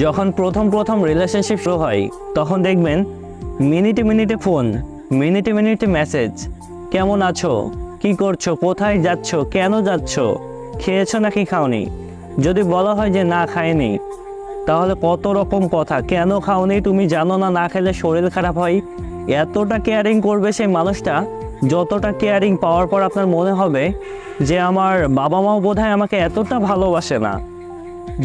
যখন প্রথম প্রথম রিলেশনশিপ শুরু হয় তখন দেখবেন মিনিটে মিনিটে ফোন, মিনিটে মিনিটে মেসেজ, কেমন আছো, কি করছো, কোথায় যাচ্ছ, কেন যাচ্ছ, খেয়েছো নাকি খাওনি। যদি বলা হয় যে না খাইনি, তাহলে কত রকম কথা, কেন খাওনি, তুমি জানো না, না খেলে শরীর খারাপ হয়। এতটা কেয়ারিং করবে সেই মানুষটা, যতটা কেয়ারিং পাওয়ার পর আপনার মনে হবে যে আমার বাবা মাও বোধহয় আমাকে এতটা ভালোবাসে না।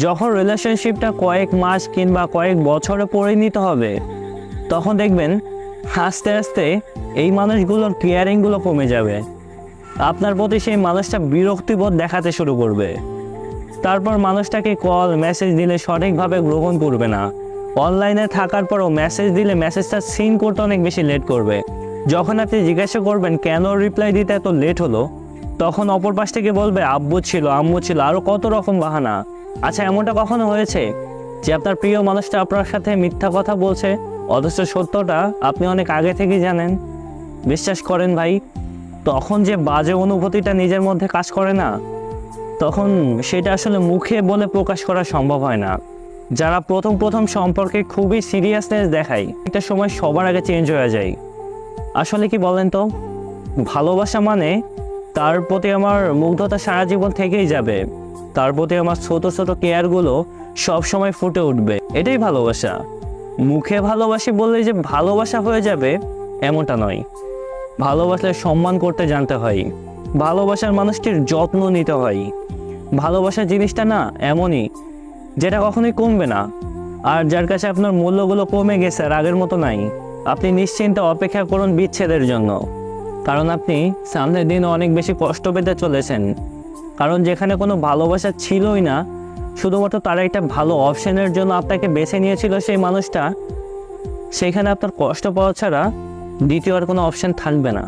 যখন রিলেশনশিপটা কয়েক মাস কিংবা কয়েক বছরে পরিণত হবে তখন দেখবেন আস্তে আস্তে এই মানুষগুলোর কেয়ারিংগুলো কমে যাবে। আপনার প্রতি সেই মানুষটা বিরক্তিবোধ দেখাতে শুরু করবে। তারপর মানুষটাকে কল মেসেজ দিলে সঠিকভাবে গ্রহণ করবে না। অনলাইনে থাকার পরও মেসেজ দিলে মেসেজটা সিন করতে অনেক বেশি লেট করবে। যখন আপনি জিজ্ঞাসা করবেন কেন রিপ্লাই দিতে এত লেট হলো, তখন অপর পাশ থেকে বলবে আব্বু ছিল, আম্মু ছিল, আরও কত রকম বাহানা। আচ্ছা, এমনটা কখনো হয়েছে যে আপনার প্রিয় মানুষটা আপনার সাথে মিথ্যা কথা বলছে অথচ সত্যটা আপনি অনেক আগে থেকেই জানেন? বিশ্বাস করেন ভাই, তখন যে বাজে অনুভূতিটা নিজের মধ্যে কাজ করে না, তখন সেটা আসলে মুখে বলে প্রকাশ করা সম্ভব হয় না। যারা প্রথম প্রথম সম্পর্কে খুবই সিরিয়াসনেস দেখায় একটা সময় সবার আগে চেঞ্জ হয়ে যায়। আসলে কি বলেন তো, ভালোবাসা মানে তার প্রতি আমার মুগ্ধতা সারা জীবন থেকেই যাবে, তার প্রতি আমার ছোট ছোট কেয়ারগুলো সব সময় ফুটে উঠবে, এটাই ভালোবাসা। মুখে ভালোবাসি বললে যে ভালোবাসা হয়ে যাবে এমনটা নয়। ভালোবাসলে সম্মান করতে জানতে হয়, ভালোবাসার মানুষটির যত্ন নিতে হয়। ভালোবাসার জিনিসটা না এমনই যেটা কখনোই কমবে না। আর যার কাছে আপনার মূল্যগুলো কমে গেছে আর আগের মতো নাই, আপনি নিশ্চিন্তে অপেক্ষা করুন বিচ্ছেদের জন্য। কারণ আপনি সামনের দিন অনেক বেশি কষ্ট পেতে চলেছেন। কারণ যেখানে কোনো ভালোবাসা ছিলই না, শুধুমাত্র তারা একটা ভালো অপশনের জন্য আপনাকে বেছে নিয়েছিল সেই মানুষটা, সেখানে আপনার কষ্ট পাওয়া ছাড়া দ্বিতীয় আর কোনো অপশন থাকবে না।